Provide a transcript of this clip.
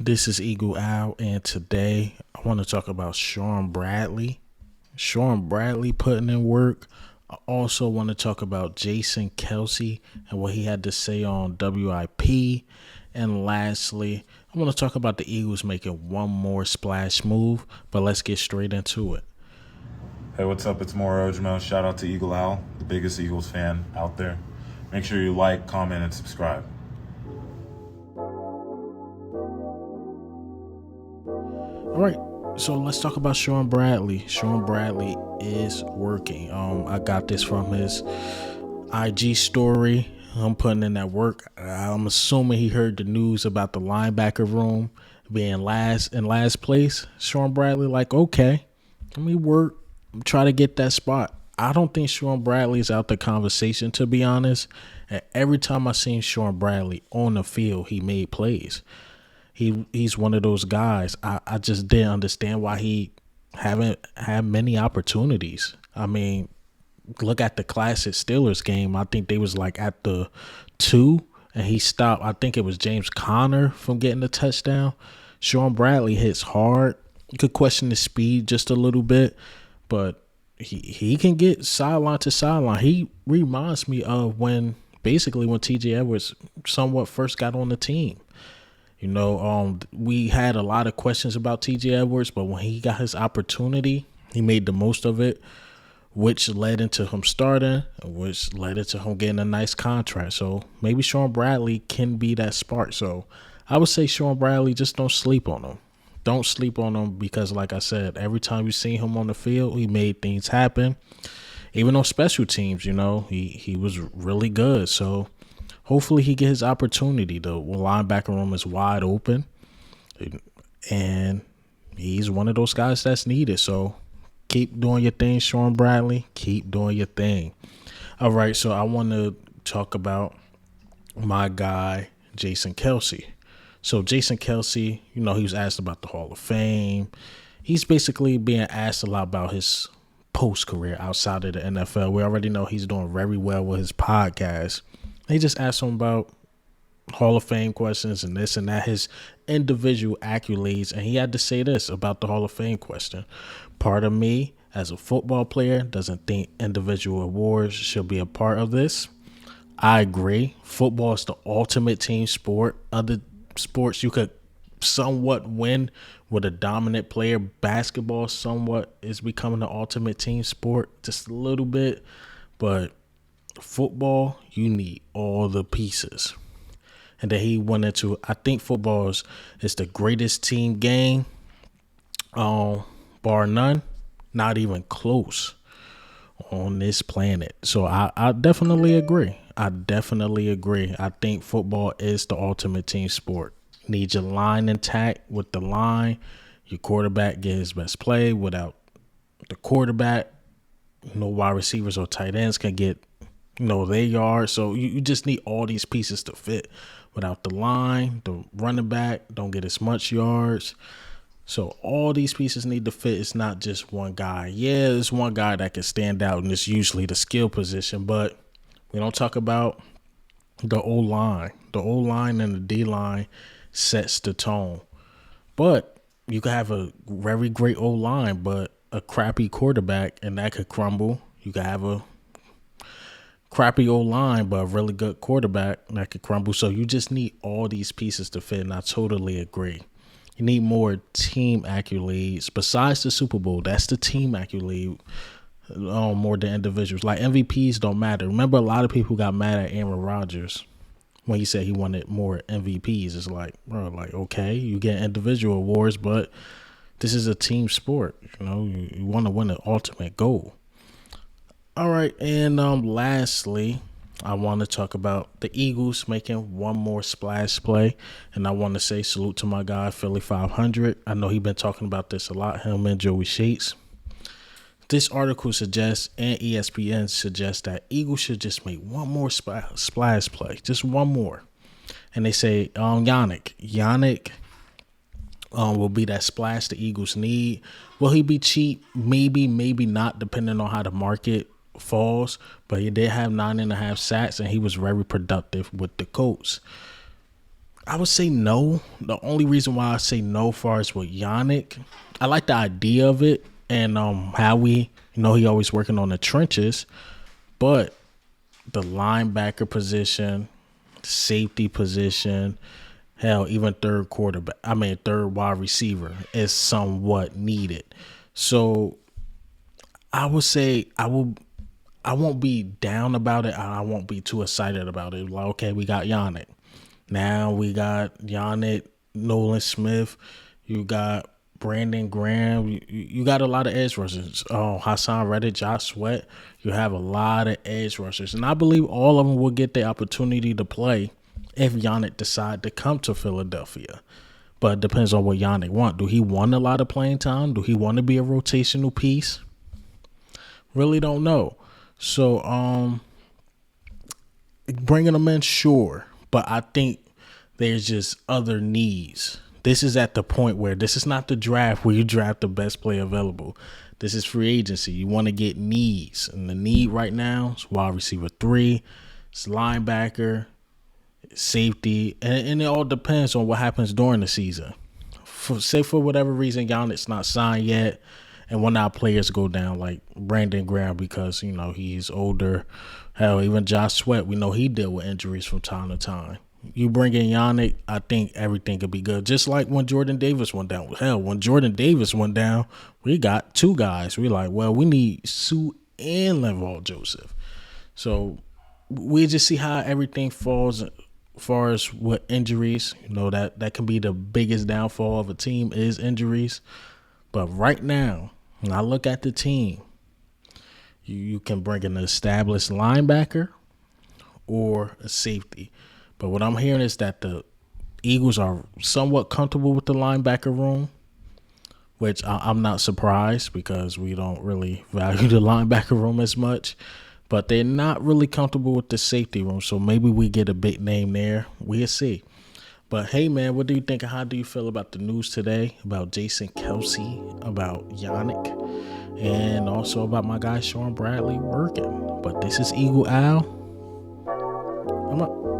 This is Eagle Owl, and today I want to talk about Shaun Bradley. Shaun Bradley putting in work. I also want to talk about Jason Kelce and what he had to say on WIP. And lastly, I want to talk about the Eagles making one more splash move, but let's get straight into it. Hey, what's up? It's Mauro Jamel. Shout out to Eagle Owl, the biggest Eagles fan out there. Make sure you like, comment, and subscribe. All right, so let's talk about Shaun Bradley. Shaun Bradley is working. I got this from his IG story. I'm putting in that work. I'm assuming he heard the news about the linebacker room being in last place. Shaun Bradley, like, okay, let me work, try to get that spot. I don't think Shaun Bradley's out the conversation, to be honest. And every time I seen Shaun Bradley on the field, he made plays. He's one of those guys. I just didn't understand why he haven't had many opportunities. I mean, look at the classic Steelers game. I think they was like at the 2 and he stopped. I think it was James Conner from getting the touchdown. Shaun Bradley hits hard. You could question his speed just a little bit, but he can get sideline to sideline. He reminds me of when TJ Edwards somewhat first got on the team. We had a lot of questions about TJ Edwards, but when he got his opportunity, he made the most of it, which led into him starting, which led into him getting a nice contract. So maybe Shaun Bradley can be that spark. So I would say Shaun Bradley, just don't sleep on him. Don't sleep on him because, like I said, every time you see him on the field, he made things happen. Even on special teams, he was really good. So hopefully he gets his opportunity. The linebacker room is wide open, and he's one of those guys that's needed. So keep doing your thing, Shaun Bradley. Keep doing your thing. All right, so I want to talk about my guy, Jason Kelce. So Jason Kelce, he was asked about the Hall of Fame. He's basically being asked a lot about his post-career outside of the NFL. We already know he's doing very well with his podcast. They just asked him about Hall of Fame questions and this and that, his individual accolades, and he had to say this about the Hall of Fame question. Part of me, as a football player, doesn't think individual awards should be a part of this. I agree. Football is the ultimate team sport. Other sports you could somewhat win with a dominant player. Basketball somewhat is becoming the ultimate team sport, just a little bit, but football, you need all the pieces. And then he went into, I think football is the greatest team game, bar none, not even close on this planet. So I definitely agree. I think football is the ultimate team sport. Need your line intact. With the line, your quarterback get his best play. Without the quarterback, no wide receivers or tight ends can get their yards. So you just need all these pieces to fit. Without the line, the running back don't get as much yards. So all these pieces need to fit. It's not just one guy. Yeah, there's one guy that can stand out, and it's usually the skill position. But we don't talk about the O-line. The O-line and the D-line sets the tone. But you can have a very great O-line, but a crappy quarterback, and that could crumble. You can have a crappy O-line, but a really good quarterback that could crumble. So you just need all these pieces to fit, and I totally agree. You need more team accolades besides the Super Bowl. That's the team accolade more than individuals. Like MVPs don't matter. Remember, a lot of people got mad at Aaron Rodgers when he said he wanted more MVPs. It's like, bro, okay, you get individual awards, but this is a team sport. You want to win the ultimate goal. All right, and lastly, I want to talk about the Eagles making one more splash play, and I want to say salute to my guy, Philly 500. I know he's been talking about this a lot, him and Joey Sheets. This article suggests, and ESPN suggests, that Eagles should just make one more splash play, just one more. And they say Yannick will be that splash the Eagles need. Will he be cheap? Maybe not, depending on how the market falls, but he did have 9.5 sacks, and he was very productive with the Colts. I would say no. The only reason why I say no, far as with Yannick, I like the idea of it, and how we, he always working on the trenches, but the linebacker position, safety position, hell, even third quarterback, third wide receiver is somewhat needed. So I would say I won't be down about it. I won't be too excited about it. Like, okay, we got Yannick. Now we got Yannick, Nolan Smith. You got Brandon Graham. You got a lot of edge rushers. Oh, Hassan Reddick, Josh Sweat. You have a lot of edge rushers. And I believe all of them will get the opportunity to play if Yannick decide to come to Philadelphia. But it depends on what Yannick want. Do he want a lot of playing time? Do he want to be a rotational piece? Really don't know. So, bringing them in, sure. But I think there's just other needs. This is at the point where this is not the draft where you draft the best player available. This is free agency. You want to get needs. And the need right now is wide receiver 3, it's linebacker, safety, and it all depends on what happens during the season. For whatever reason, Giannis not signed yet, and when our players go down, like Brandon Graham, because he's older. Hell, even Josh Sweat, we know he deal with injuries from time to time. You bring in Yannick, I think everything could be good. Just like when Jordan Davis went down. Hell, when Jordan Davis went down, we got 2 guys. We like, well, we need Sue and Leval Joseph. So we just see how everything falls as far as what injuries. That can be the biggest downfall of a team is injuries. But right now, when I look at the team, you can bring an established linebacker or a safety. But what I'm hearing is that the Eagles are somewhat comfortable with the linebacker room, which I'm not surprised because we don't really value the linebacker room as much. But they're not really comfortable with the safety room, so maybe we get a big name there. We'll see. But hey, man, what do you think? How do you feel about the news today about Jason Kelce, about Yannick, and also about my guy Shaun Bradley working? But this is Eagle Owl. I'm up.